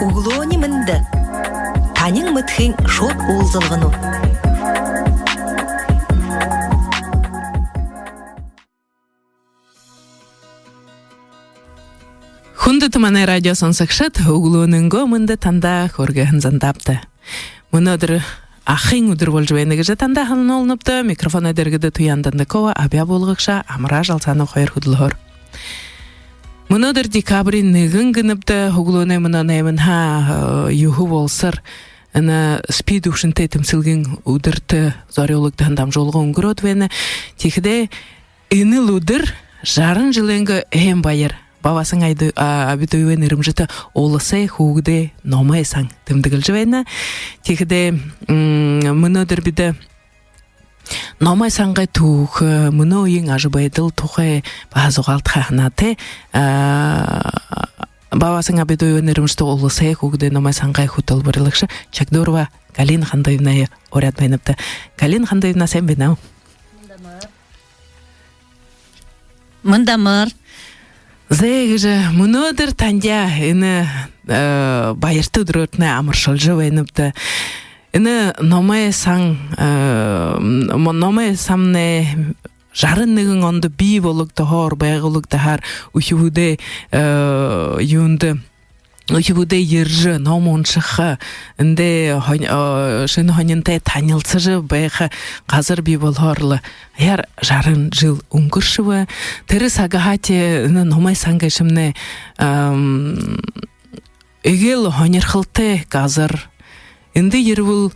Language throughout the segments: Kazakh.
углони мында. Танин мытхин шот улзылғыну. Хунды туманы радио сонсақшат, углонынго мында танда хоргахын зандапты. Мұнадыр ахин удыр болжбайныгы жатанда ханын олыныпты, микрофон әдергіді туяндандыкова абя болғықша амыра жалсаны қойыр худылғыр. Мұнадыр декабрин нығын гыныпты, углоны мұнанаймын юху болсыр, ана спид ушынты тімсілген удырты зориолыктан жолғы ұңгырот вені, текіде иныл удыр жарын жылыңғы әм байыр. Бабасың айды абитойуен ирымжыты олысы хугде номай сан тымдыгыл жывайна. Текіде мұнадыр биді номай санға тух, мұны ойын ажыбайдыл тухай базуғалт хахнаты. Бабасың абитойуен ирымжыты олысы хугде номай санға хутыл бұрылықшы. Чакдорова Галина Хандоевна орят байныпты. Галина Хандоевна сен бенау? Мындамыр. Зайгыжы, мұнадыр тандя, іні байырты дұрытны амыршыл жывайныпты. Іні номай самны жарыннығын онды бей болықты хор, байғылықты хар, ұхивуде юнды. Uchubude yirji nomon çıxı, inde şunu haninte tanılsıcı bayı qazır bir bolharlı. Eğer jarın jıl ungurşıvı, teri sagahati nomay sanga şimdi egel hanirxıltı qazır. Inde yirvul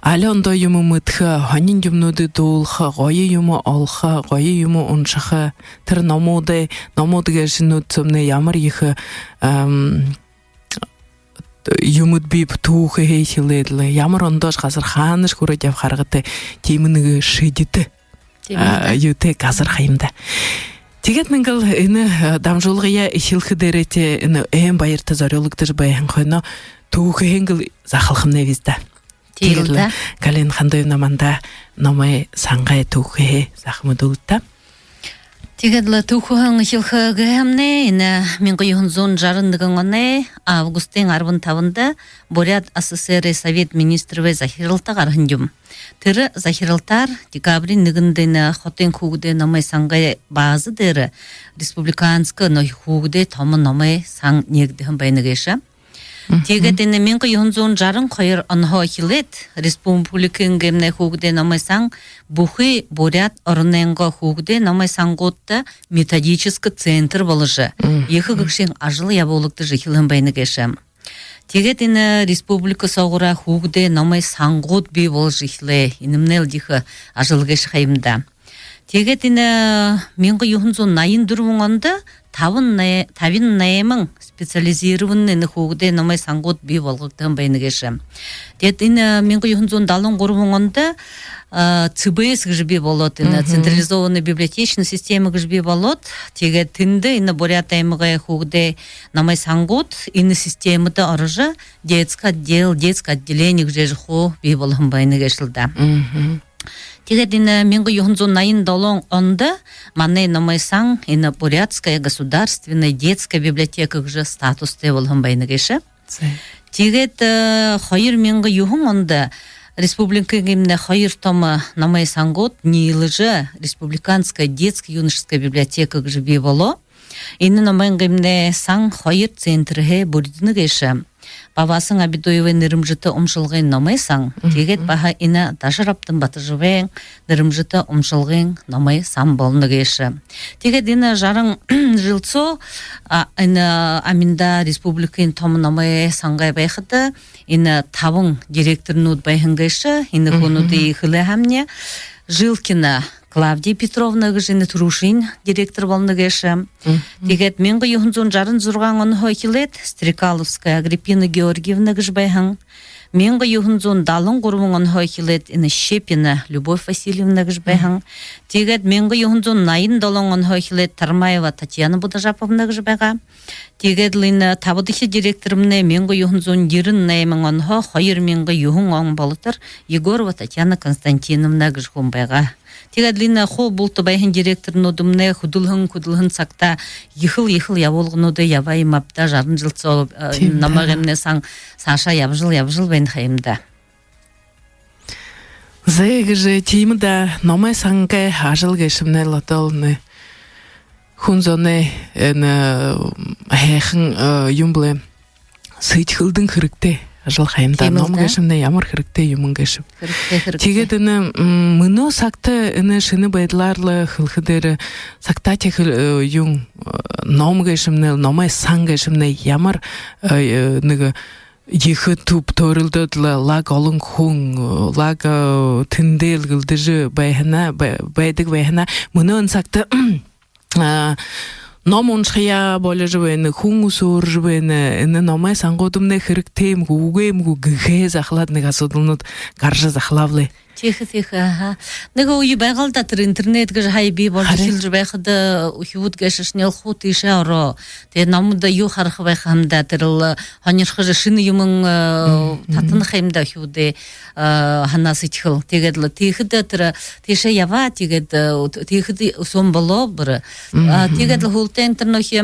alonda yumu mıtxı, hanin yumnudu dolxı, qoyu yumu alxı, qoyu yumu unşıxı, ter nomodu geçinu tümne yamır yıxı, юмуд биб тухы хейтиледлы. Ямар ондош қазір ханыш көрөтев харгыты темінігі шидиті. Юте қазір хайымда. Тегет міңгіл іні дамжолғыя ішілхі дәреті іні әм байырты зориолыктыр байын қойны тухы хенгіл зақылқым невізді. Тегетлі Галина Хандоевна манда номай саңғай тухы зақымы дұлытта. Тегедлі тухуын шылхы гәмне, іні менгі юхынзон жарындығын ғаны августың арбын тавында Бурят СССР Совет Министрі Захирылтақ архындым. Тірі Захирылтар декабрин нігіндені хотын хугде номай саңғай базы дәрі республиканскы хугде томы номай саң негдіғын байныгеша. Тегетені менгі юхынзон жарын қойыр ұнға хилет республикын гемне хугде номай саң Бухы Бурят орненго хугде номай саңғотты методический центр болыжы. Ехі күкшен ажылы яболықты жихилын байныгеша. Тегетені республика соғыра хугде номай саңғот бей бол жихилы инімнел дихы ажылгеш хайымда. Тегетені менгі юхынзон найын дұрмыңынды табин наемың специализированный хугде номай саңғот бей болғықтығын байныгеша. Тегетені менгі юхынзон далын ғұрмыңынды ЦБС гжби болот, централизованная библиотечная система гжби болот, теге тынды ины Бурят аймыгы хугде намай саңгут, ины системада орыжы детский отделение гжежі ху бей болғын байны кешілді. Теге дины менгі юхынзон найын долон онды, манай намай саң, ины Бурятская государственная детская библиотека гжы статусты болғын байны кеші. Теге хайыр менгі юхын онды, Республика гимне хайыр тома намай саңгот нилыжы республиканская детско-юношеская библиотека гжиби боло. Ины намай гимне саң хайыр центрге бурдыны геші. Бабасың абидоевы нырымжыты умшылғын намай саң. Тегет баха ина дашыраптын батыжывен нырымжыты умшылғын намай саң болны геші. Тегет ина жарың жылцо аминда республикын тому намай саңғай байқыды. Ина табың директорын ұдбайхын геші. Ина конуды хылы хамне. Жилкина Клавдия Петровна гжины Трушин директор болны геші. Тегет менгі юхынзон жарын зұрған оны хойкилет Стрекаловская Агриппина Георгиевна гжбайхын. Менгі юхынзон далын ғұрмын оны хойкилет ины Щепина Любовь Васильевна гжбайхын. Тегет менгі юхынзон найын далын оны хойкилет Тармаева Татьяна Будажаповна гжбайға. Тегедлин табыдыхи директорымне менго юхунзун дирынне мыңонхо 2000 юхун оң болытыр Егорова Татьяна Константиновна гыжхумбайга. Тегедлин хо булты байхин директорын одымне худылхын сакта ехыл яволғынуды ябай мапта жарын жылтсы намағымне Саша ябжыл бен хайымда. Зайгы же тимда номай санге ажыл гешімне латалны. Хунзоне хэхэн юмбле сыйтхылдың хырыкте ажыл хайымда ном гешімне ямар хырыкте юмын гешім. Тэгээд мыно сакта шыны байдларлы хылхыдыры сакта техыл юм ном гешімне номай сан гешімне ямар ныгы Ехы туп торылдыдлы лаг олың хуң, лаг тіндел гылдыжы байдық байхана, мұны үнсақты ном оншқия болы жывайны, хуң усуыр жывайны, номай саңғодымны хіріктейм, гугейм, гугге захладны ғасудылнуд гаржы захлавлы. Тихо, ага. Нега уи байгалдатыр интернет гэж хайби болжы хилж байхады ухивуд гэшшнел хут иша оро. Те намуда ю хархы байхамдатыр ханирхы шыны юмын татын хаймда ухивуде ханасы тихыл. Тегедлы тихыдатыр тиша ява тегед тихыды сон боло бір. Тегедлы хулта интернохи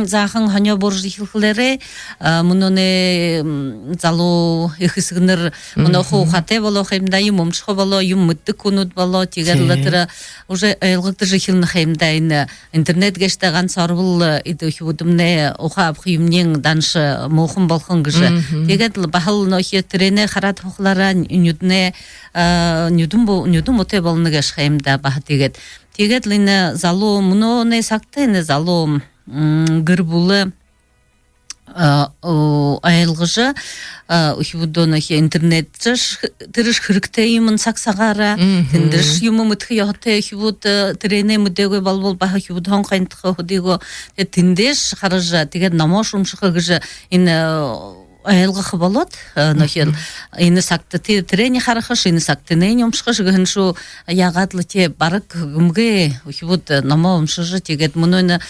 захын ханё боржы хилхылары мұноне залу ихысыгныр мұноху хате боло хаймда юмым бало юм мытты кунут бало тигерлатыра уже элгыкты жихилны хайымдайны интернет гештаган сарвыл иды худумне оха абхымнен даншы мохун болхын гыжы тегедл бахал нохи трене харат хохлара нюдне нюдум оте болны геш хайымда бах тегедлине залу муно не сактыны залу гырбулы айылғыжы ухивудонахи интернет тырыш хырктеймын саксагара тендеш юмумытхы яхте хивуд трене мудего балбол баха хивуд хонкайнтхы ходиго тендеш хаража тиге намошумшхы гыжы ин айылғы хыбалот нохел ины сакты трене харахыш ины сакты нейнемшхыш гыншу ягадлы те барык гымге ухивуд намошумшыжы тигет мунойны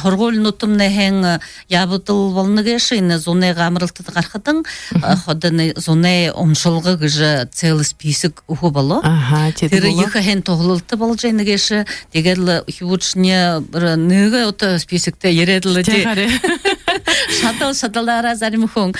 хоргол нутумне хэн ябытыл волныгешин зоне гамрылты гархадың ходаны зоне омшылгы гыжы целый список уху бало тери юха хэн тоглылты болжайныгеши дегерлы хивучне бір ныга ота списокте ередылы де шаталара заримхон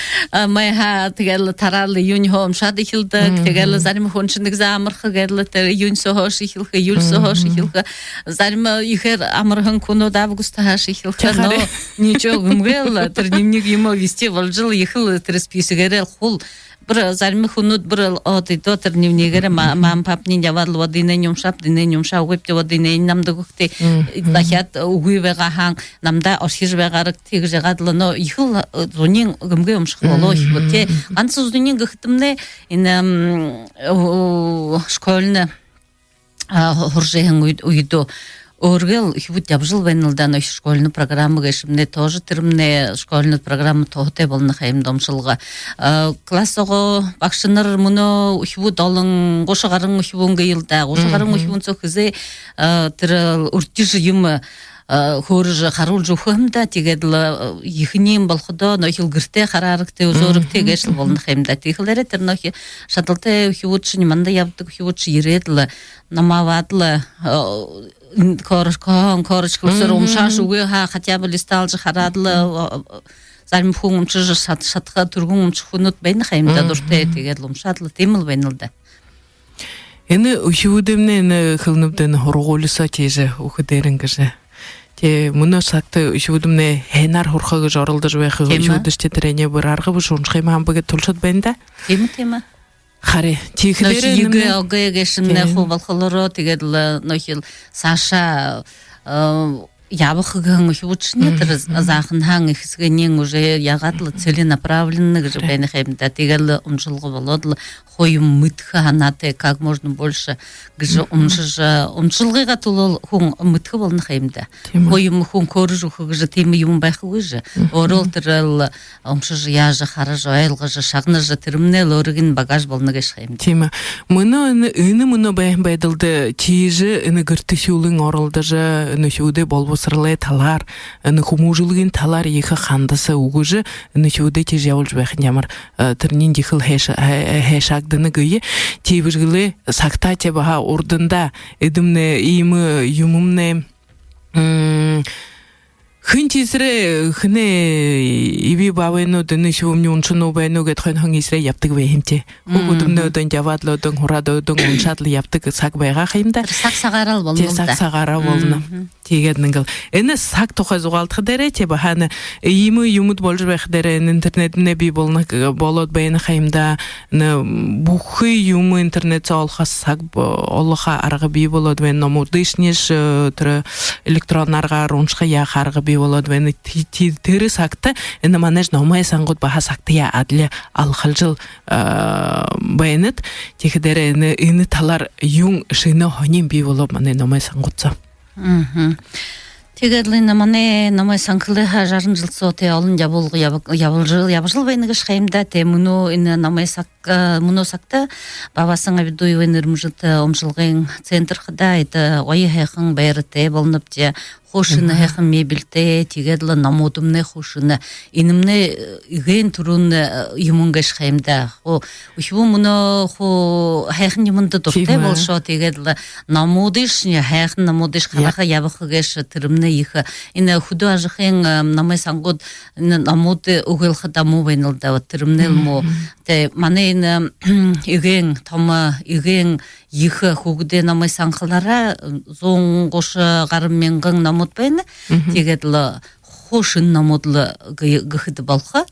майха тегерлы таралы юньхом шады хилдык тегерлы заримхон чындык замырхы герлы тери юнь сохош хилхы юль сохош хилхы зарим ихер амырхын куно августа хаши хилха но ничего гумгел дневник ему вести волжил ехал список хул бір зарим хунут бір оты дотер дневнигере мам папнин явадлы водине нюмшап уйпте водине намды гукте дахят угуйвега хан намда орхижвегарык тегжегадлы но ихыл зунин гумге умшхолох те ансыз зунин гыхтымне ин школьны хоржehen уйду Оргел хивут ябжыл венилдан школьную программу гешимне тоже тирмне школьную программу тохте болны хайым домшылга классого бакшыныр муну хивут алын гошагарын хивунга йылда гошагарын хивун цохызе тир уртижы юм хорж харул жухымда тигедла ихним болходо нохил гырте харарыкте узорыкте гешил болны хайымда тихлере тернохи шатылте хивут манда ябдык хивут иредла намавадлы корж курсор умшаш угы хотя бы листал же харадлы зарим хун чыжы шатха тургун чхунут бен хайымда дурте тигед умшадлы темил бенилде эне ухудемне хылныбден хорголуса теже ухудерингже те муно сакты ухудемне хенар хорхага жарылды жвехы ухудыште трене бір аргы бу шуншхайма амбыге тулшат бенде тема Харе, тихлери юге огегешне хубалхолоро тигедла нохил Саша ябыхыгын хучне тер захын хан ихсгенен уже ягадлы целенаправленный же бен хаймда тигелла умшылгы болодлы хойым мытха ханате как можно больше гже умшылгыга тулол хун мытхы болны хаймда хойым хун коржу хыгы теми юм байхы же орол терел умшыж яжы хараж айлгы же шагны же термне лоргин багаж болны геш хаймда тема мыны ыны мыны байдылды тижи ыны гырты шулың оролды же ыны шуде болбу усырлы талар, хумужулгин талар их хандасы угужы, ничуде тежяволж бэхин ямар тырнин дихыл хэшагдыны гые, тивыжгылы сактате баха ордында эдымне имы юмумне хынтисре хне иби бавэно дэны шумни унчно бэно гэтхэн хангисре яптык бэхимте хогудумны дан жавадлы дан хурадо дан уншатлы яптык сак байга хаймда саксагарал болмуда саксагара болна тигеднингэл эне сак тохай зугалтх дере те бахана имы юмут болж бэх дере интернетне би болна болот бэйн хаймда бухы юмы интернет олхас сак олха арга би болот бэн номудышниш төр электроннарга рунчха я харга би болот бэн тирэ сакта эне манеж номай сангут баха сактыя адле алхалжыл бэнет тигедере эне талар юн шыны хоним би болот мане номай сангутса Тегедлина мане намай санкылыха жарын жылсо те алын жабылгы ябылжыл байныгы шхаймда те муну ин намай сак муну сакта бабасың абидуй венермжыты омжылгын центр хда это ой хэхэн байрте болнуп те хошыны хэхэн мебелте тегедла намодумне хошыны инимне иген турун юмунга шхаймда о ушбу муну хо хэхэн юмунда дурте болшо тегедла намодышня хэхэн намодыш хараха ябыхыгеш тырымны их ин худу ажыхын намай сангод намоды угылха даму венилда тырымнел мо те мане иген тома иген их хугде намай сангылара зон гошы гарымменгын намот бен тегедла хошын намодлы гыхыды балха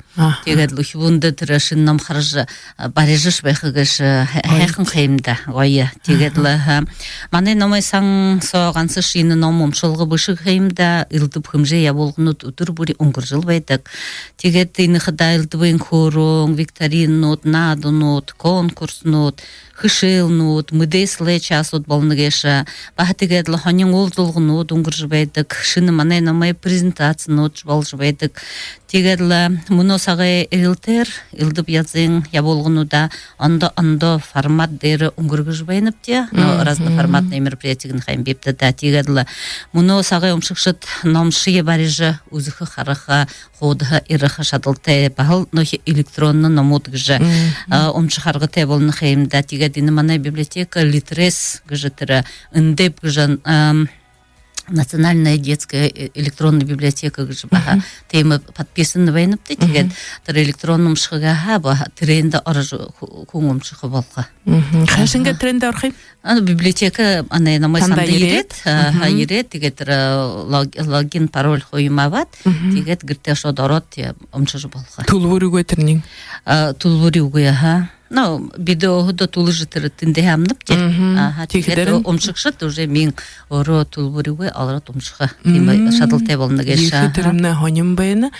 тегедла хубунда тырашын нам харжы барежыш бэхыгыш хэхэн хэмда ойя тегедла мане намай сан согансы шины номом шолгы бышык хэмда илдып хымже я болгнут утур бури унгуржыл байдык тегед ины хыда илдыбын хорон викториннут надунут конкурснут хышылнут мыдесле часот болныгеша бахатегедла ханин олдулгнут унгуржбайдык шыны мане намай презентациянут болжбайдык тегедла муно сагы элтер илдып язын я болгнуда андо формат дери унгургужбайнып те разно форматный мероприятиягын хаймбепте да тегедла муно сагы умшыкшыт намшые барыжы узыхы хараха ходха ирыха шатылте бахыл нохи электронны намудгыжы умшыхаргы те болны хаймда тегедины мана библиотека литрес гыжытыра индеп гыжан Национальная детская электронная библиотека гыжбаха тема подписаны вайныпты тегед тер электронным шыгага ба тренда аржы куңум шыгы болга хашинга тренда архив библиотека ана намай санда ирет хайрет тегед логин пароль хоймават тегед гырте шодорот те омчыжы болга тулвуруга тернин тулвуруга но видео до тулжытыр тинде хамнып те тегед омшыкшыт уже мин оро тулвуруга алрат омшыга тема шатылте болныгеша тирмне хоним байна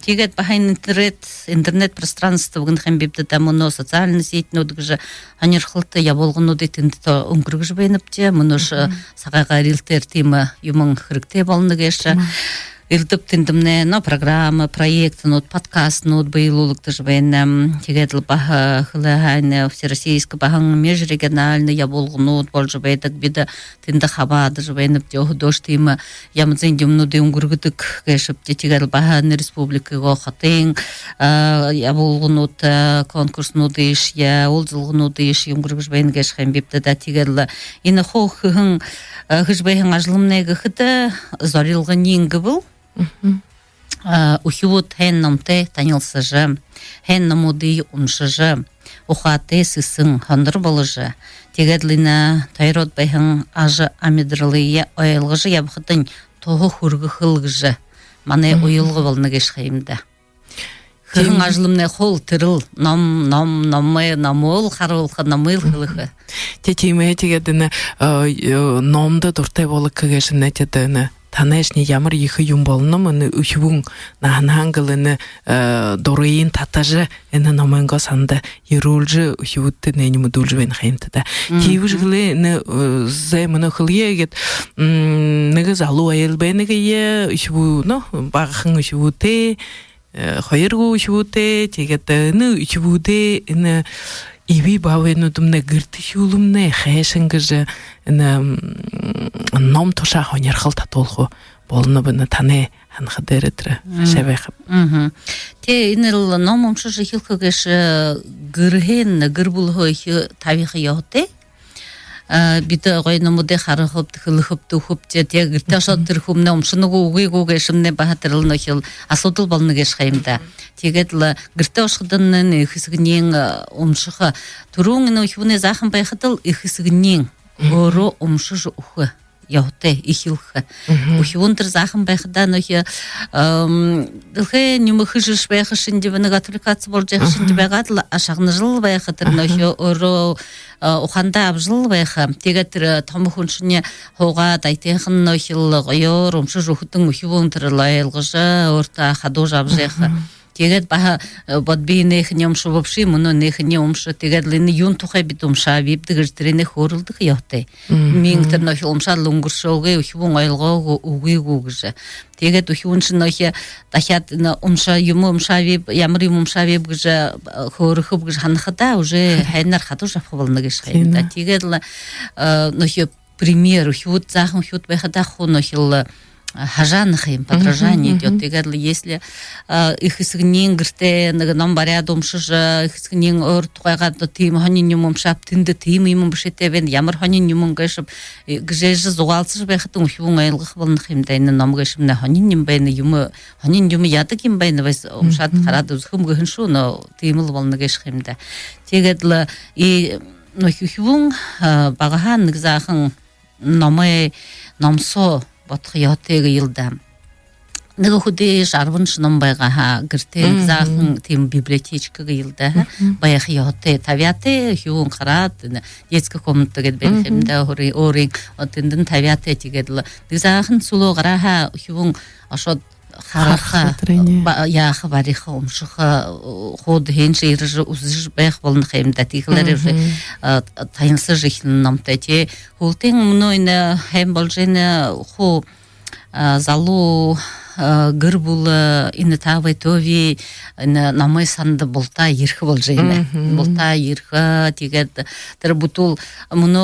тегед бахайн интернет пространство гын хамбипте тамуно социальный сеть нодгыжы анерхылты я болгону детинде унгургыж байнып те мунош сагага рилтер тема юмун хырыкте болныгеша Илдып тиндимне программа, проект, подкаст, бейлулыкты жбайнам, тегедл баха хылахайны, всероссийско бахан межрегиональный я болгнут, болжбайдак бида тинда хабады жбайнып те худош тима ямзиндимну де унгургыдык гэшып те тегедл бахан республика го хатын я болгнут конкурсну дейш я олзылгну дейш унгургыжбайн гэш хамбипте да тегедл ины хохын гыжбайхан ажлымнай гыхыда зорилгын нингі был ухивут хэн намте танилсыжы, хэн намуды уншыжы, ухаты сысын хандыр болыжы, тегедлина тайрот байхын ажы амидрылыя ойылғыжы ябхытын тоғы хургы хылгыжы, мане ойылғы болны кешхайымда. Хын ажлымны хол тырыл, намы, намыл, харылқы, намыл хылығы. Тетимэ тегедіні номды дұртай болы көгешін әтедіні. Танешни ямар ихы юм болном аны үхвун нахангылыны дорыйын татажы эне номенго санда ирулжы үхвутты нени мудулжвен хайнтыда кивужглы не займыны хыльегет негіз алу айылбайныгы е үхву бағын үхвуте хайыргу үхвуте тегетті үхвуде иви бавенудумне гыртышулумне хэшингже ном тоша хонерхал татолхо болны бны тане ханхадеретре шевех. Те инел номомшы жихилхыгеш гырген гырбулхо тавихы яхте. Бита гойномуде харахып тхылхып тухып те гырташа тырхумне омшыныгу угыгуге шымне бахатырылны хил асудыл болныге шхаймда. Тегетла гырташхыдынын ихсигнен омшыха туруңны ухуне захын байхатыл ихсигнен оро омшыж ухы яхте ихилха. Ухунтер захын байхада нохи дылхе нюмхыжыш байхышынды вны аппликация болжахшынды байгатла ашагны жыл байхатыр нохи оро уханда абжыл байха тегетер томхуншыне хога тайтехын нохил гойор омшыж ухутын ухунтер лайлгыжа орта хадож абжеха. Тегет баха бодбинех нёмшу вообще муно нех нёмшу тегет лины юн тухай битумша вип дгыртрене хорылдык яхты. Мингтер нохи омша лунгуршоге ухвун айлгого угыгугже. Тегет ухвуншын нохи тахят омша юму омша вип ямыр юм омша вип гже хорыхып гже ханхата уже хайнар хату жафхвалны гешхайда. Тегет нохи пример ухвут захын ухвут бехада хонохил хажанхим подражание идет. Если их искнен грте нам барят омшыжа их искнен ортуйга тим ханин юмшап тинде тим юм бишетевен ямар ханин юм гашып гжеж зугалсыз бехтун ухвун айлгых болнхим дайны нам гашымна ханин юм байна юм ханин юм ядык юм байна бас омшат харад үзхым гын шу но тимл болны гашхимда. Тегедла и нохивун багахан гзахын намай намсо батхыятыгы йылда. Нығы худы жарвын шыным байға гіртек захын тем библиотечкаға йылда. Баяқ яты тавяты хюн қарат, детский комната гедбен хемда орин, отындын тавяты тегеділі. Захын сулу ғараға хюн ашот хараха яхы бариха омшыха ход хенші иржы узыш байқ болын хемда тегілері тайынсы жихлын намтати. Хултен мұнойны хем болжені ху залу гырбулы ины тавай тови намай санды болта ерхі болжені. Болта ерхі тегед тір бутул мұны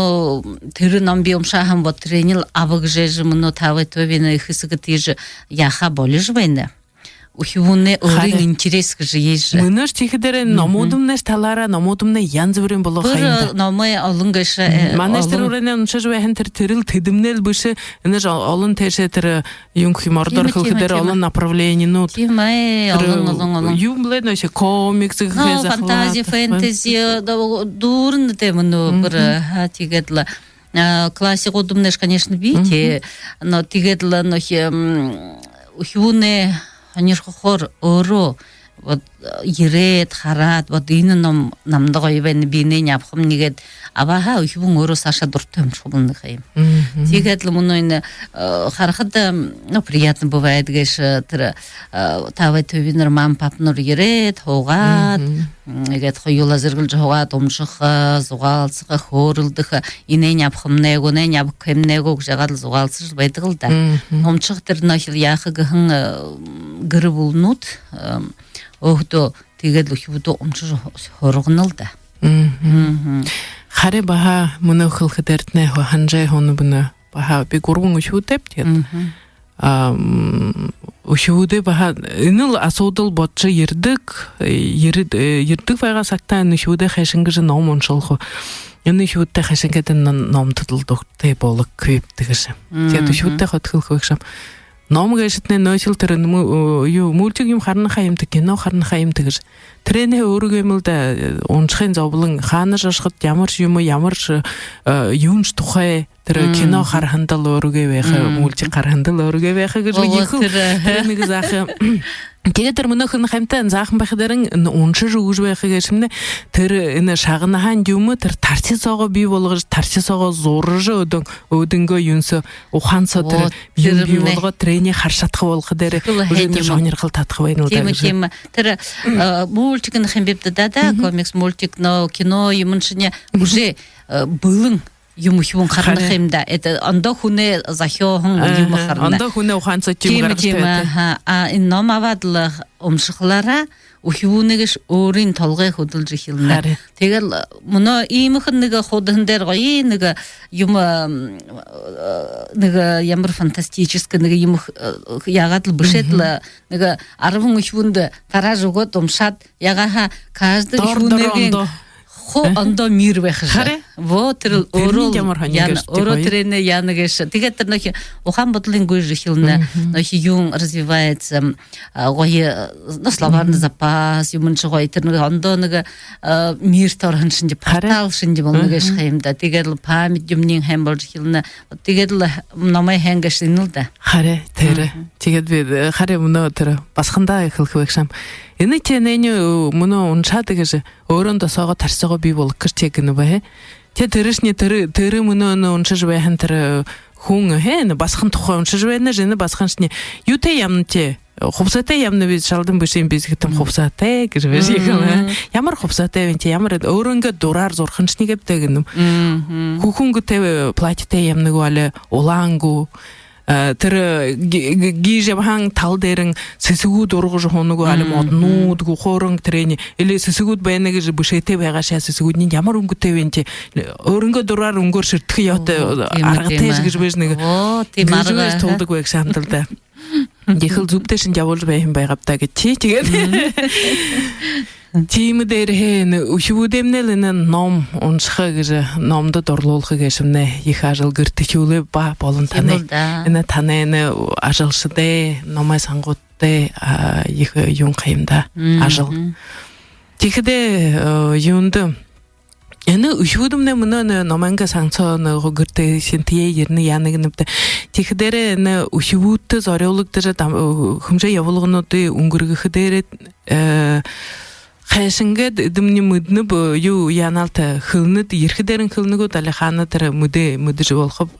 түрі намби омшахам бо тренил абық жежі мұны тавай товины хысығы тежі яха болы жвайны. Ухивуне орин интерес кыжы ежі. Мұнаш тихидері намудымны шталара, намудымны янзывырын болу қайында. Бір намай алын гайшы. Манештер орайны ұнша жуайын тіріл тедімнел бұшы, үніш алын тәші тірі юнг химардар қылқыдері алын направление нұт. Тимай, алын. Юм біледі, нөші комиксы ғызақлат. Фантазия, фэнтези, дұрын деміну бір тегедлі. Классик одумнеш, конечно, бейте, но тегедлі ухивуне ханирхохор оро вот ерет харат вот ины намдага ивен бине няпхым нигет абаха ухибун оро саша дуртым шулны хайм тигетлы муноyны харахата ну приятно бывает геш тра тавай төвинер мам папнур ерет хогат егет хоюла зыргыл жогат омшыха зугалсыга хорылдыха ине няпхым него не няпхым него жагал зугалсыз байдыгылда омчыктыр нахил яхы гын гырбулнут Охто тегедлу хибуто омчу хоргналда. Харе баха муну хылхыдертне ханжай хону буна баха бигургун ушутептет. Ушуде баха иныл асудыл ботчы ердик байга сакта ушуде хашингыжы номон шолхо. Яны шутте хашингеден ном тутулдук те болык көйптигыжы. Тет ушутте хотхыл хойшам. Ном гэшитне нөчил тэрэн мультик юм харна хаимты кино харна хаимты гэж трэнэ өөргөмөлдө уншихын зовлон хаана шашхад ямар юм ямар юунш тухай тэр кино хархандал өөргөө байх мультик хархандал өөргөө байх гэж нэг заах тэгээд тэр мөнөхн хамтан заахын байхадарын уншиж өгж байх гэшмнэ тэр энэ шагнахан юм тэр тарчисоогоо бий болгож тарчисоогоо зурж өдөнгөө юнсо ухаансо тэр юм бий болгоо трени харшатах болох дээр өөр сонирхол татах байна уу тийм тэр мультикны хэмбэбдэ да комикс мультик но кино юмшне уже былын юмхун харнахимда это андо хуне захёхун юм харна анда хүнээ ухаанцаа чим гаргалтай. энэ номавадл өмшхлара ухивунэгш өөрийн толгой хөдөлж эхэлнэ. Тэгэл мөнөө иймхэн нэг худхан дээр гоё нэг юм нэг ямар фантастический нэг юм ягаад л бишэдл нэг 10 ухивунд гараж өгөөд умшаад ягаха каждый ухивунэгийн хо ондо мир байх шээ. Вот тэр өөрөө тэрнэ янагш. Тэгээд тэр нөх ухан бодлын гүйж эхэлнэ. Нөх юм развивается гоё словарный запас юм чигой тэр нэг ондо нэг мир торхон шинж портал шинж болно гэж хэмдэ. Тэгээд память юмнын хэм болж эхэлнэ. Тэгээд намай хэнгэж инэл да. Харэ тэр. Тэгээд би харэ мөнөө тэр басхандаа эхлэх байх шам. Энэ тэнэний мөнөө уншаад гэж өөрөнд тосоогоо тарсагаа би бол гэрчээ гэнэ бай. Тэ тэршний тэр мөнөө уншиж байхан тэр хүн хэн басхан тухай уншиж байна жинэ басханшны юутэй ямнте хувсатай ямна би шалдан бишин би гэтэн хувсатай гэж биш юм. Ямар хувсатай вэ? Ямар өөрөнгө дураар зурханшны гэвтэй гэнэ. Хүүхөнгөтэй платьтай ямнаг бол улаангу тэр гижабхан тал дээрэн сэсгүүд ургаж хоног алим однууд гохорон трэний эле сэсгүүд байна гэж бишэтэй байгаа шаа сэсгүүдний ямар өнгөтэй вэ те өөрөнгө дураар өнгөөр ширтгэх яотой аргатай гэж биш нэг тийм аргаас тулдаг байх шаамдалда дэхэл зүбдэ шин явуулж байх юм байгавта гэж чи тэгээд тийм дээр хэн ушивүдэмнэл ном унших гэж номдод орлуулах гэшмнэ их ажил гэртхүүлээ ба болон таны энэ таны ажилшдээ номой сангуудтай их юм хэмда ажил тэгэхдээ юунд энэ ушивүдэмнэ мөнөө номанга санцоо нөгөө гэртэ шинтээ ярны янаг нэвдэ тэгэхдээ энэ ушивүдтэй зориулагдаж хөмжээ явуулгынуудын өнгөргөх дээрээ хайшингэд эдэмний mëднэб юу яналта хөлнөд ерхэдэрэн хөлнөгүүд али хаана тэр mëдэж болох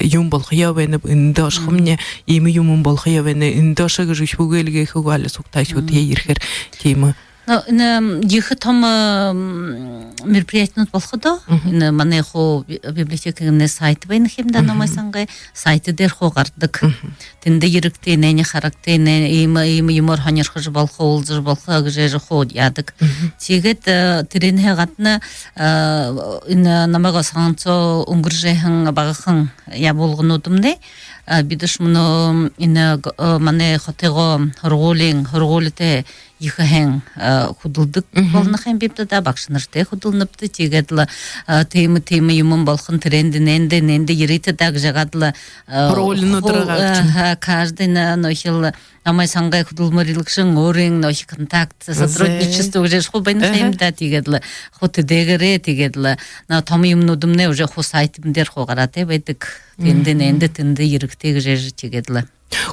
юм болох яв байна эндээ ошхомне ийм юм болох яв байна эндээ ошог гэж бүгэлгээ хөөг али сугтай шүү тий ерхэр тийм энэ их том мероприятие болохдоо энэ манай хоо библиотекийн сайт байна хэмдэ намайг сангай сайт дээр хоо гардаг тэнд ирэгтэй нэний харагтай ийм юмор хонёрхож болох уулзар болох гэж хоо яадаг тэгээд тэрний гадна энэ намайг санцоо өнгөржихэн багахан явуулгнуудымнэ бидэж мөн энэ манай хотego хургуултэй иххэн хөдөлдөг болнохын бибдада багш нартай хөдөлнөбд тэгээд л тийм юм болгон тренд нэнде ирэт даг жагадла каждый нохил намай сангай хөдөлмөрлөгшин өөрийн нөх контакт сотрудничество гэж хубайна хэмдэ тэгээд л хот дэгэрэ тэгээд л том юмнуудымнэ уже ху сайтын дээр хугараатай байдаг тэнд ирэхтэй гэж тэгээд л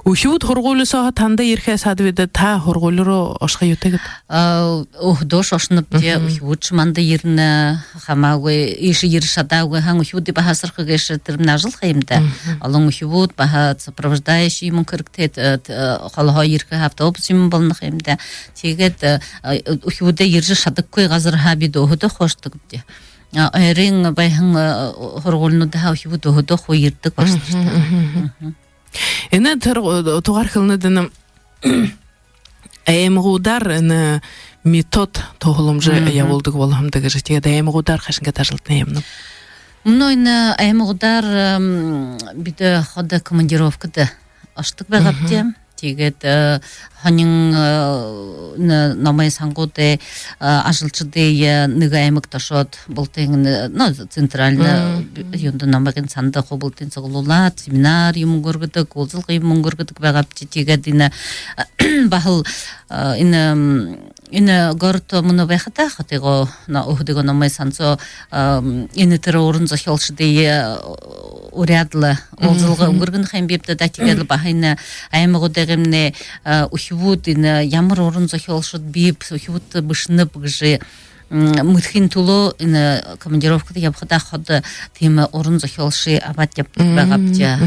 Ушууд хургуулсаа танда ирэхээс хадвэдэ та хургуул руу орших юутай гэд. Доош оршнод ушууд манда ирнэ хамаагүй иш ир шадаагүй хан ушууд бахасрах гэж тэр нажлах юм да. Олон ушууд баха сопровождающий юм хэрэгтэд холхоо ирэх автобус юм болох юм да. Тэгээд ушууд ирж шадаггүй газар хаби дөөдө хоштог дээ. Эрин баян хургуулнууд хаа ушууд дөөдө хоо ирдэг болчихсон. Энэ тэр тугаар хэлнэд энэ аймагуудаар энэ метод тоглоомж явуулдаг боломжтой гэж тэгээд аймагуудаар хашингээд ажилтна юм. Мөн энэ аймагуудаар бид хот командировкад очдог байгаа тийм. Тэгээд хонин намай сангуудэ ажилчдын нэг аймаг ташоод болтын центральна юунд намайгийн санда хоболтын цуглуулаад семинар юм görгөдөг уулзалт юм görгөдөг байгаа чи тэгээд энэ бахал энэ город мөн байхта хотego өхдөгөө намай санцо энэ тэр уран зохиолчдын урядла уулзалт görгөн хэм бибдэ тэгээд бахайна аймагуудын ухивууд энэ ямар уран зохиолчд биб ухивууд бишнэб гэж мытхин туло ин командировкада ябхада ходы тема орын захилши абат яптык багапча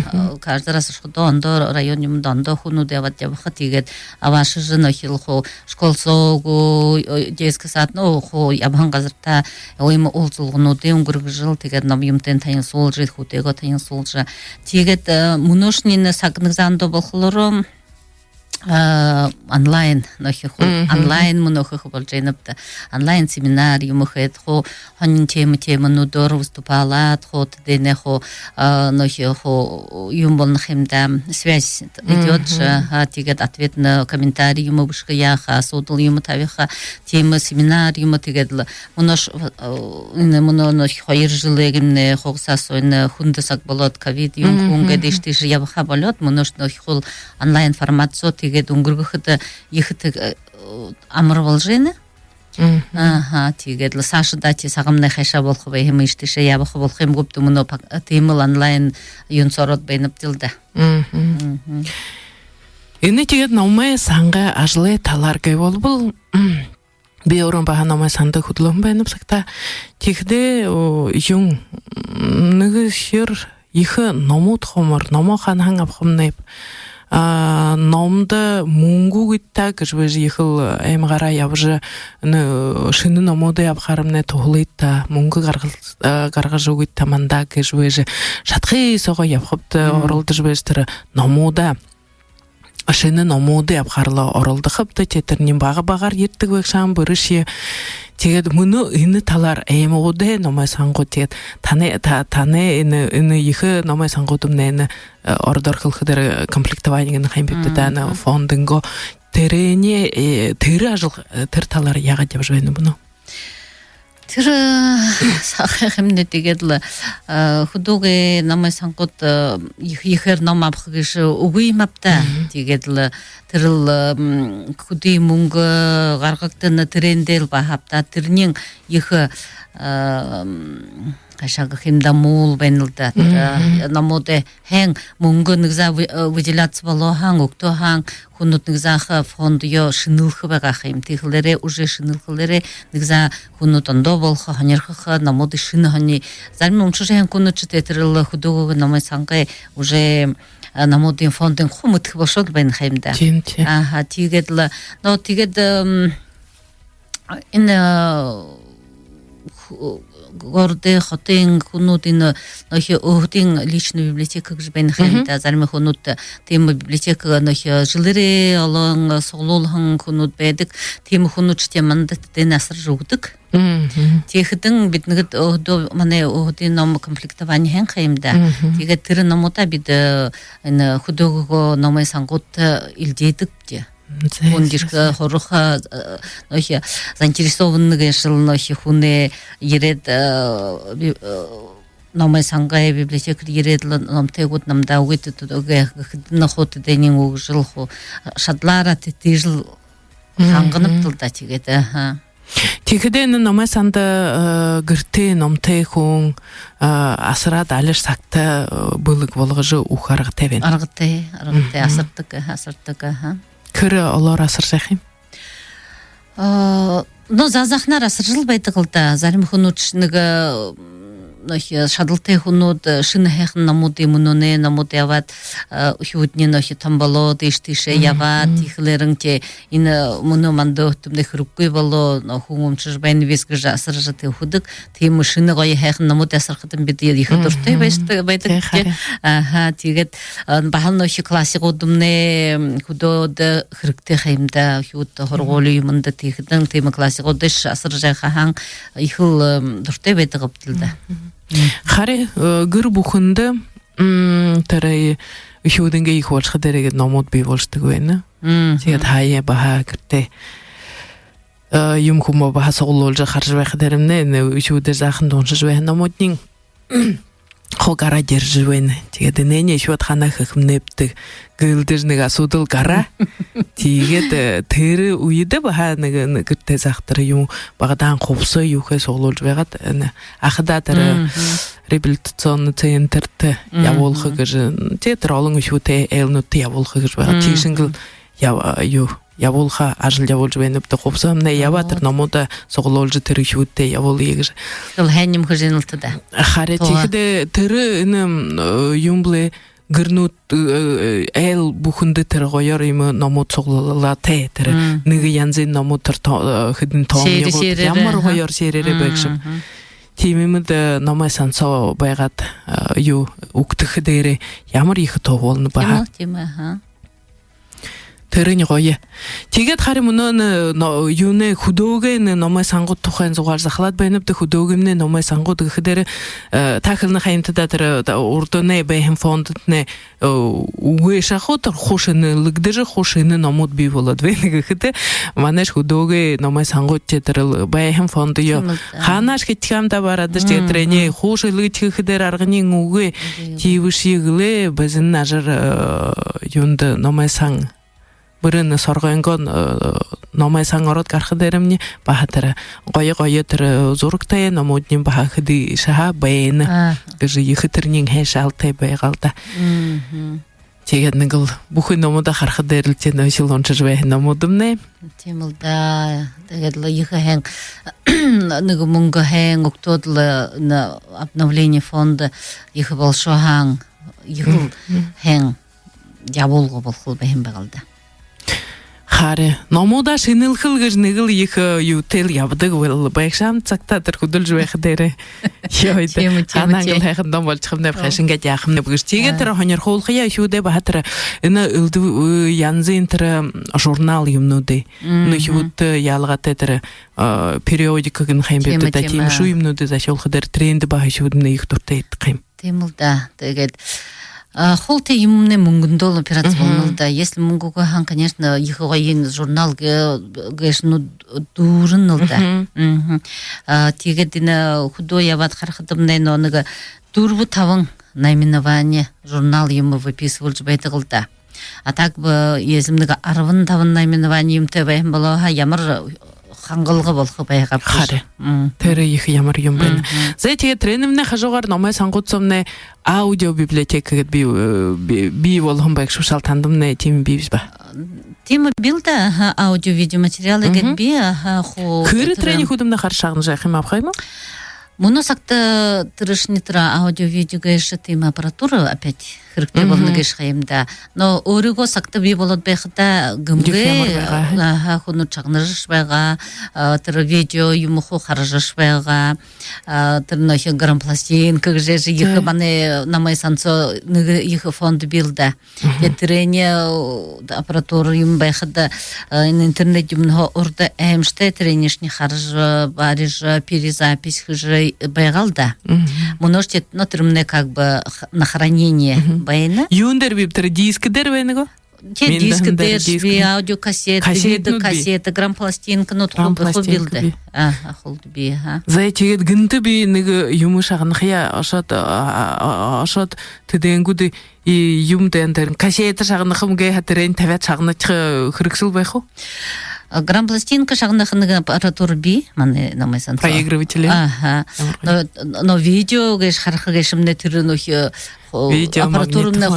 каждый раз что ондо район юмда ондо хуну деват ябха тигет авашы жына хилхо школсогу детский сад ну хо ябхан газарта ойма олзулгуну дем гургжыл тигет нам юмтен тайын солжы хутего тайын солжы тигет муношнины сагныг зандо болхлором онлайн нохиху онлайн мнохиху болженапта онлайн семинар юмхет хо хонин тема нудор выступалат хот дене хо нохиху юм болнахимда связь идет же тигет ответ на комментарий юм бушка яха содл юм тавиха тема семинар юм тигедла мунош муно нохиху иржилегимне хогсасойне хундасак болот ковид юм хунга дештиш ябха болот мунош нохиху онлайн формат со тигет унгургыхыта ехыты амыр болжены тигет Саша дати сагамна хайша болху бейхим иштише ябаху болхим гупту муно темыл онлайн юнсорот бейнып дилда Эне тигет наумай санга ажлы таларгай болбул Биорон баха наумай санда худлом бейнып сакта тигде юн ныгы шир ихы номут хомор номо хан хангап хомнайп номда мунгу гитта кыжвыж ехал эмгара явжы шыны номоды ябхарымне тухлыйта мунгу гаргажу гитта манда кыжвыж шатхы сого япхыпты орылдыжвыжтыры номода шыны номоды ябхарлы орылдыхыпты тетернин багар ертиг векшан бырышы тегед муну ины талар эмоде номай сангу тегед тане ины ихы номай сангудумне ордор хылхыдыр комплектованиген хаймпепті даны фондынго терене тері ажыл тер талар яға деп жойны бұны тер сахахымне тегедлі худуге намай сангут ихер номапхыгыш угуймапта тегедлі тіріл худи мунгы гаргактыны терендел бахапта тернин ихы кашага химда мул бенилда намоде хэн мунгы нигза выделяться было хан ukto хан хунут нигза фонд yo шынылхы бага хим тихлере уже шынылхлере нигза хунут ондо болха ханерха намоде шыны хани зарми умчуше хэн кунут читерил худуго намай сангай уже намодин фондын хумут бошот бен химда тигедла но тигед горде хотен хунутин нохи охтин личную библиотеку гжбен хэмда зарми хунут тема библиотека нохи жылыре алан соглолхан хунут бедик тема хунут теманда ден асыр жугдык техдин биднигит до мане охтин ном комплектование хэн хэмда теге тиры номота бид эн худого номай сангут илдедик де Хундишка хоруха нохи заинтересованные шел нохи хуне еред номай сангай библиотека еред нам тегут нам да уйти тудоге нахоты денин ужилху шадлара тижл хангынып тылда тигеде Тигеден номай санда гырты номтай хун асыра далыш сакта былык болгыжы ухарык тебен аргыты асыртык Кыры олар асыр жахим? Но зазахнар асыр жыл байды қылда. Зарим хунучныға шадылтай хунуд шыны хэхн намуды мунуне намуды яват ухиудни нохи тамбало дештише яват ихлеріңте ины муну мандо түмде хруккуй бало хуңум чыжбайны вескіжа асыр жаты худык теймі шыны ғой хэхн намуды асыр қытым беді ихы дұртай байды тегет бағал нохи классик одымне худоды хрыкте хайымда хиудды хорголу юмында тейхідің теймі классик одыш асыр жайхаң ихыл дұртай байды ғыптылда Харе гыр бухынды тарай үшеудінге их волшқы дәрегі номот бей волшты көйні. Сегет хайе баха кірте юм хума баха соғыл олжы қаржы бәқі дәрімне үшеуді жақын доншы жуәйін номотнің қоғара держі жуәйні. Тегеді нәне үшеуд қана қықымнепті гылдыжныға судыл қара. Тегеді тірі уйды баха кірте зақтыры юм бағадан қопсы юхай соғыл олжы бәғат. Ақыда тірі реабилитационный центрті яволқы кіжі. Тетір олың үшеуді әлінутті яволқы кіжі бәғат. Тегішінгіл яволха ажыл явол жвеніп та қопсам не яватыр номода соғылолжы тірі хютте явол егір. Ол хәнім хыжынылты да. Харе тихде тірі інім юмбле гырнут әл бухынды тірі қойар имы номод соғылыла те тірі ныгы янзен номод тір хыдын тоғым егот ямар қойар серері бәкшім. Тимимді номайсан со байғат уктықы дейрі ямар ехі тоғылыны баға. Тема. Тэрний гоё. Тэгээд харин мөн юуны хөдөөгөө номой сангууд тухайн зугаар захлаад байна бдэ хөдөөгөмнө номой сангууд гэхээр таахлны хаямтда тэр урдны бэхэм фондд нэ үгүй шахот хушны лэгдэж хушны номууд бий болоод байна гэхэд манайш хөдөөгөө номой сангууд тэр бэхэм фонд ёо хаанаш хитхамда бараад тэр трэний хушилгэж гэхээр арганы үгүй тийвшиглээ бэзэн нажар юунд номой сан бүрэн соргонгон номой сан ороод гарах дээрэмни бахатара гоё тэр зурагтай номуудны бахахдий шаха байна гэж ихтэрний хэшалтай байгаал да. Тэгээд нэг л бүхэн номуудаа харах дээр л тийм шил уншиж байх номуудмнэ. Тийм л да. Тэгээд л их хэн нэг мөнгө хэн октод л обновление фонда их болшохан их хэн явуулга болох байх юм байгаал да. Харе номуда шинэлхэл гэж нэг л их ютел явдаг бол байшаам цагтаа тэр хөдөлж байх дээр ёойд анангал хайхан ном болж хэмнэ хайшин гэж яах юм гэж тэгээд тэр хоньорхуулхая шүүдэ баатар энэ янзын тэр журнал юмнуудыг нөхөд ялгатай тэр периодикийг нь хайм бид та тийм шүү юмнуудыг ашиглах дээр тренд баа шүүднэ их дуртай идэх юм. Тийм л да. Тэгээд холте юмне мөнгөндөл операция болно да. Если мөнгөгүй хан, конечно, их воен журнал гэшну дурн л да. Тэгээд энэ худой яваад харахтамнэ нэг 4-5 наименование журнал юм выписывалж байдаг л да. А так если нэг 15 наименование юмтай байх болоо ямар хангалга болох байгаад харе. Тэр их ямар юм бэ? За тэгээд тренерний хажуугаар номой сангуудсамны аудио библиотек гэд би болгон байх шушаал тандамны тийм бивс ба. Тийм билда аудио видео материалы гэд би хоо хэр тренинг хөдөлмөрний хар шагнаж явах юм авах юм уу? Моносакта трэшнитра аудио видео гэш тийм аппаратура опять хэрэгтэй болно гэж хаямда. Но өөрийгөө сакта би болоод байхдаа гэмгээ хүнүү чагнарш байгаа тэр видео юм хуу харж байгаа тэр нөх грам пластинка гэж их мане намай санцо нэг их фонд билда. Тренинг аппаратура юм байхдаа интернет юм орда эмштэй тренишни харж бариж перезапись хж байгаал да. Можете нотремне как бы на хранение байна. Юндер вибтер диск дер байна го? Диск дер, аудиокассета, видеокассета, грампластинка, билде. Холби, За тэгээд гэнтэ би нэг юм шагнах я ашаад тэдэнгүүд юм дээр кассета шагнах юм гэ хатэрэн тавиад шагнах хэрэгсэл байх уу? Грампластинка шагнах нэг аппаратура би мане намай санца. Проигрыватели. Но видео гэш харах гэшмне тэр нөх аппаратурны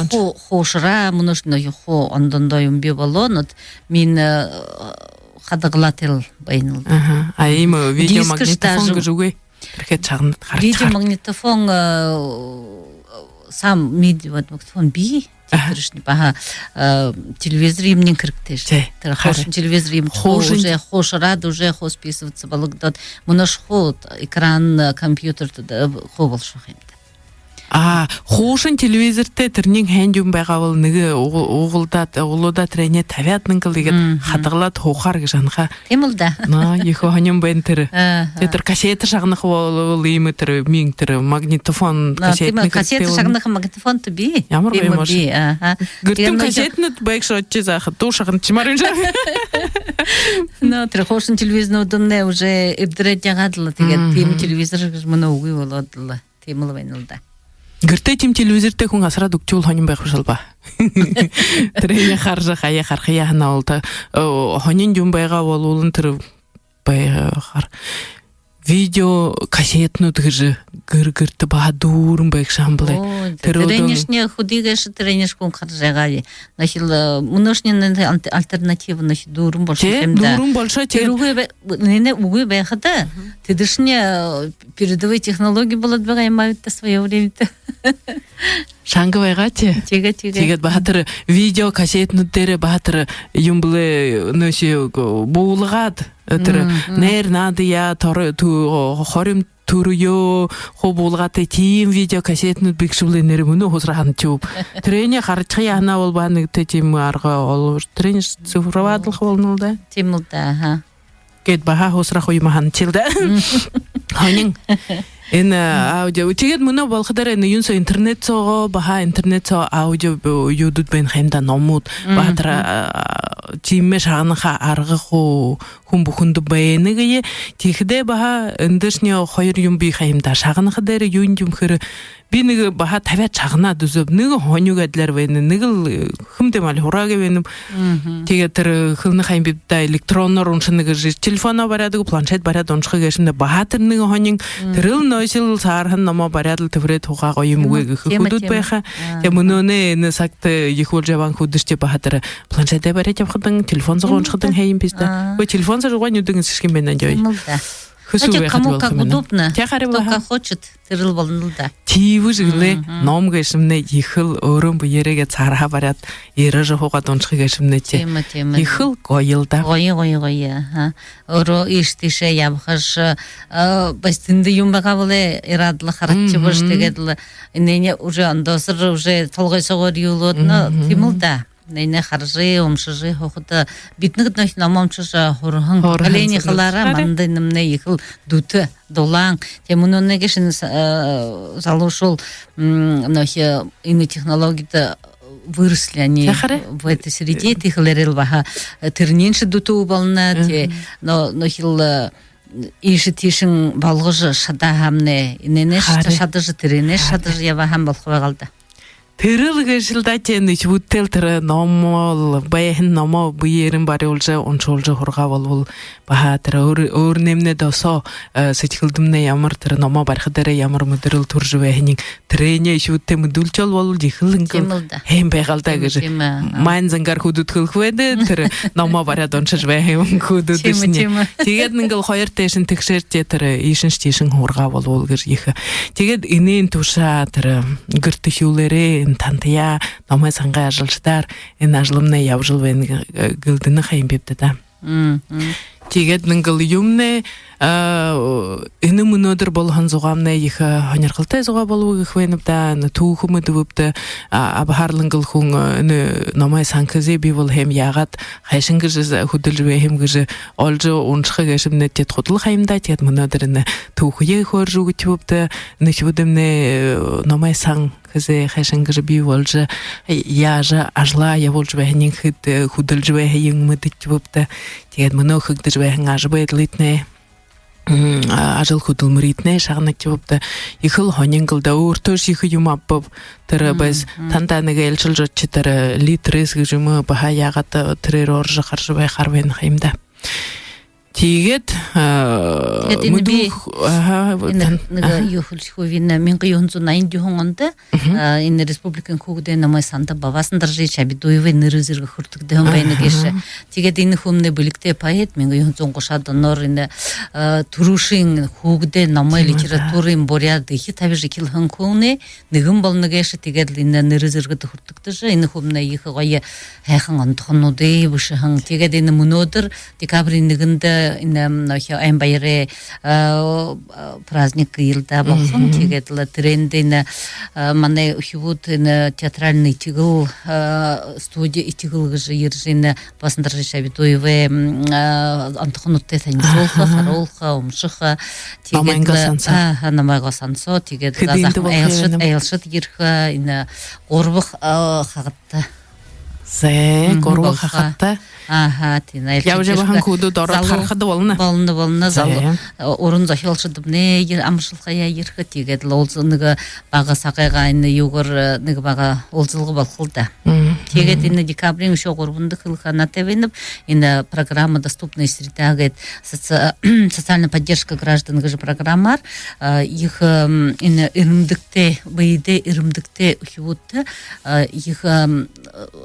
хошра мунаш нөх хо ондондо юм би болоо нот мин хадгалател байнал. А им видео магнитофон гэж үгүй. Тэрхэд чагнад харах. Видео магнитофон сам магнитофон би тэршни баха телевизор имнин хэрэгтэй. Тэр хош телевизор им уже хошрад уже хосписываться болгдод мунаш ход экран компьютерт хо болшох юм. Хуушин телевизортэй тэрнийг ханд юм байгаа бол нэг уулуудаа тренэ 50 мянган гээд хадгалаад хуухаар гэж анхаа. Тийм л да. Их хоньон бэн тэр. Тэр кассета шагнах бол ийм тэр мин тэр магнитофон кассетны кассета шагнах магнитофон то би. Ямар юм би. Гэртэн кассетнууд байг шотч заахад дуу шагнаж марын жаа. Но тэр хуушин телевизорнуудын уже эвдрээд ягаад л тэгээд тийм телевизор гэж мөн үгүй болоод л тийм л байна л да. Гэртээ тийм телевизортэй хүн асраад өгчүүл хонин байх шал ба. Тэрийг харж хаяа харахяа ханаа бол та хонин юм байгаа бол тэр байгаар видео кассетну дгжи гыргырты бадурын бек шамблы. Тренишне худигаш тренишкун каржагали. Значит, множнен альтернатива значит дурун больше чем да. Дурун больше теруге не угу бехата. Тедишне передовые технологии было двигают в свое время. Шангвайгати. Тигет бахатыр видео кассетну тере бахатыр юмблы нөші боулғад. Нер нады я хорим турuyо хобулгаты тим видео кассетну бикшулы нермуну хозрахан чуп. Трене харчы яна ол баны тетим арга ол трене цифровадлық болнулда. Тимулда, ха. Кет баха хозраху юмахан чилда. Ханин эн аудио тигет муно болгодар эн юнсо интернет сого баха интернет со аудио юдут бен хэмда номут баатра тимме шагынха аргы ху хумбухунду бэйнэгэ тихдэ баха эндэршне хоёр юм би хэмда шагынха дээр юн юм хэр би нэг баха тавиа чагна дүзөв нэг хонюгадлар байна нэг л хэмдэмал хурагэ байна тэгээд тэр хылны хайм бибда электроннор уншныг телефоно барядаг планшет баряд уншхыг гэшмэ баха тэр нэг хонин тэрл нойсил саархан номо баряд л төврэ тугаа гоё юм үгүй хөдүүд байха тэг мөнөне энэ сагт их улжаван хөдөштэй баха тэр планшетэ баряд явахдан телефон зог уншхдан хайм бизда ой телефон зог гонюдын сишгэн байна жой Хотя кому как удобно, кто хочет, тэрл болнулда. Тивүжглэ ном гэшмнэ ихэл өрөн бүерэгэ цаарха бараад яраж хугаад уншхыг гэшмнэ чи. Ихэл гоёлда. Гоё. Өрөө иштишэ явхаш бастинде юм байгаа боле ирадла харагч бош тэгээд л энэ уже андоср уже толгойсогоор юулодно тимулда. Нэне харжи умшжи хохота битнэг нөх номомчш хурхан колени халара мандай нэмнэ ихэл дүтэ долан темунонэ гэшин залушул нөх иные технологии выросли они в этой среде тихлерил баха тернинши дуту болна те но хил иши тишин балгыжы шадахамне инене шадажы терене шадажы явахам болхой калды. Тэрэл гэшилдэ нэг бүтэл тэр номол баян номоо биерэн бари улжа уншуулж хурга болвол баха тэр өөр нэмнэ досоо сэтгэлдэмнэ ямар тэр номоо барих дээр ямар мэдрэл төрж байхныг трэне шүтэ мэдүүлчэл бол ихэлэн хэм байгалдаа гэж майн зангаар хөдөдгөх вэ тэр номоо бариад уншиж байх юм хөдөдөснэ тэгээд нэгэл хоёр дэшин тэгшэр тэр ийшин тийшин хурга болвол гэж их тэгээд энийн туша тэр гэртхүүлэрэ тантя номой сангаа ажилчдаар энэ ажлымны явжил байна гэлдэнэ хайм бивдэ да. Тэгээд нэгэл юмнэ энэ мөнөдөр болгон зугаамнэ их хонирхалтай зугаа болов гэх байна да түүхмэд өвдө абхарлангэл хүн энэ номой санхази би бол хэм ягаад хайшин гэж хөдөлж вэ хэм гэж олж уншхаг гэшмнэ тэд худал хаймда тэгээд мөнөдөр энэ түүхээ хөрж өгч өвдө нэчвэдэмнэ номой сан хэзээ хайшин гэж би болж яажа ажла явуулж байхныг хөдөлж байх юм мэдэж өвдө тэгээд мөнөө хөгдөж байхан ажбайдлитнэ ажил хөдөлмөритнэ шагнаж өвдө ихэл хонингэлдэ өөртөө ших юм абб тэр бас тандаа нэг элчилж чи тэр литрес гэж юм баха ягаад тэрээр орж гарч байхаар байна юм да. Тэгээд би нэг юхлхувина 1980 онд энэ республикийн хүүгдээ намайг санда бавасан даржи чабидуевэ нэрзэрэг хүртэгдэх юм байна гэж. Тэгээд энэ хүмүүний бүлэгтэй поэт 1930-ад оноор энэ төрүүшийн хүүгдээ намайг литературын буряд их тавьж ихэлхэн хүүнэ нэгэн болно гэж тэгээд энэ нэрзэрэгд хүртэгдэж энэ хүмүүний их гоё хайхан ондохнуудыг бүшхэн тэгээд энэ мөнөдөр декабрийн 1-нд энэ нөхө эмбайрэ праздник илда болсон тэгээд л тренд энэ манай хөвд энэ театральный тигл студия тигл гэж иржин басан дарж шабидуевэ антохнуттэй танилцуулах харуулах өмших тэгээд намайг сонсоо тэгээд айлшд ирэх энэ гурвах хагатта гурвах хагатта тийм явж байгаа хүүдэд ороод харахад болно зал уран зохиолчд нэ амжилтхаяа ирэхэд тэгээд л уулз нэг бага сагайгаа энэ юугаар нэг бага уулзалга болох л да. Тегет инна декабрин шо горбунды хылхана тебеніп, инна программа доступная среда, говорит, социальная поддержка граждан, гажи программар, их инна ирымдыкте, бейде ирымдыкте ухивутты, их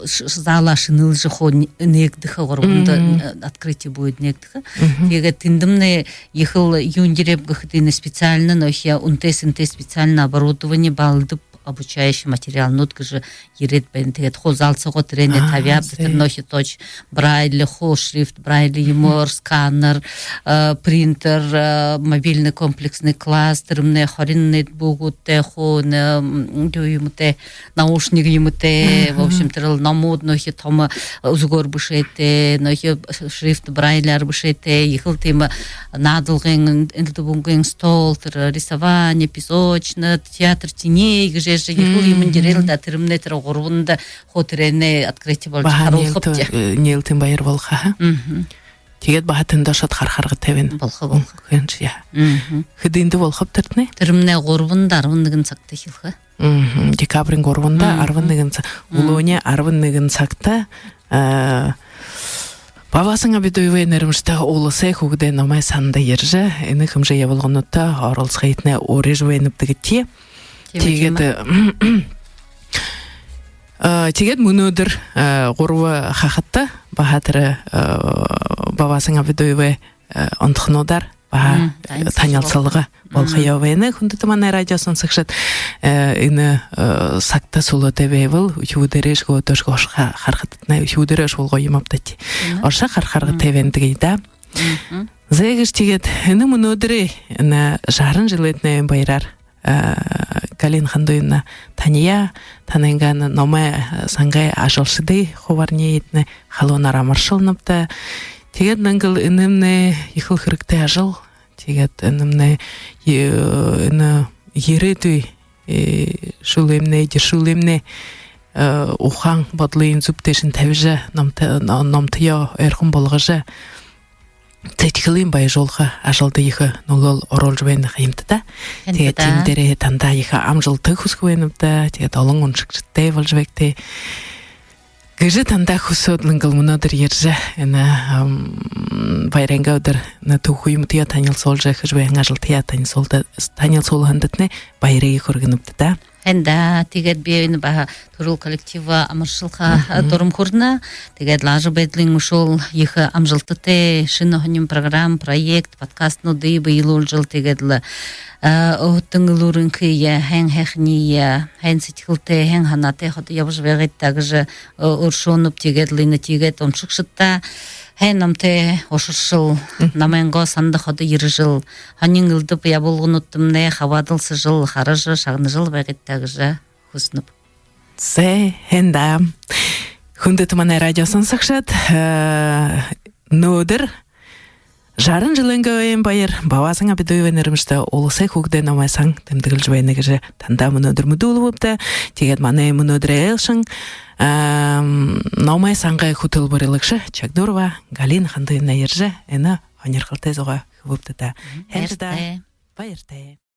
зала шиныл жихо негдыха горбунды открытие будет негдыха. Тегет индымны ехал юндереп гахтыны специально, но я унте-синте специально оборудование балдып обучающий материал, нутка же ерет бентегет хо залцого трене тавяб, нохи точ брайль, хо шрифт, брайль, юмор, сканер, принтер, мобильный комплексный класс, термне хоринный бугуте, хо юмуте, наушник юмуте, в общем, терл намуд, нохи тома узгор бушете, нохи шрифт брайлер бушете, ехал тема надолгин, интеллектуальный стол, рисование, песочное, театр теней, где же ехал ему дерел, да, термне горунда, хотерене открытие был харолхопте. Нелтин байыр волха. Тегет бахатын дашат хархарга тебен. Волха волха. Хенчия. Хидинде волхоптертне? Термне горунда арвындыгын сакта хилха. Декабрин горунда арвындыгын улоне арвындыгын сакта. Бавасыңа бедуеве нермшта олысы хугде намай санда ерже, эни хымже явылғанутта аралсқайтне орежвейніп Тегет мұнудыр ғұрвы қақытты, бағатыры бавасыңа бедуеве онтықнодар, баға танялсалыға болға яувейні. Хүндітіманы радиосын сықшыт іні сақта сұлы дәбейвіл, үхудереш ғотош ғошқа қарқытытына, үхудереш олға емаптати. Орша қарқарға тәвендігейді. Зәйгіш тегет, іні мұнудыры жарын жылетіне байрар. Галин хандуйна тания таненган номе сангай ажалшыды ховарне етне халонара маршалнапта тегет нангыл инемне ихыл хырыкты ажал тегет инемне ереды шулемне дешулемне ухан бадлыйын зуптешин тавижа намтыя эрхун болгажа Тетикалин бай жолға ажалды ехі нулол орол жвайны қайымтыда. Теге тимдері танда ехі амжылты құсқуайнымда, теге долың ұншық жыттай бол жвекте. Гыжы танда құсуыдлыңғыл мұнадыр ержі, байренға өдір тұхуйымтыя танил сол жа жвайын ажылтыя танил сол хандытны байреги көргінімтіда. Хенда тегет бейін ба турул коллектива амыршылға дұрым көрді. Тегет лажы бәдлің ұшыл ехі амжылтыте шынығыным программ, проект, подкаст нұды бейілі жыл тегедлі. Оттың ұлырын күйе, хәң хәхние, хәң сетіқылте, хәң ханате, ходы ябыш вәғет тағыжы ұршонып тегедліні тегет оншық шытта. Хән намте ошыршыл, наменго санды ходы ері жыл. Ханин ылдып я болғын ұттымне, хавадылсы жыл, харыжы, шағны жыл бәгеттәгі жа, хүсніп. Зе, хэнда. Хүнді тұманы радиосын сақшат. Нөдір. Жарын жылынғы өйін байыр. Бавасың абиду өйінірімішті олысы хугды намайсаң, тімдігіл жуайнығы жа танда мұнөдір мүдулы өпті. Тегет маны мұнөдір әлшің. Наумай саңғай хутыл бұрылықшы Чагдурова, Галин хандыйна ержі, әні анерқылтай зоға өпті да. Әжді, байырды.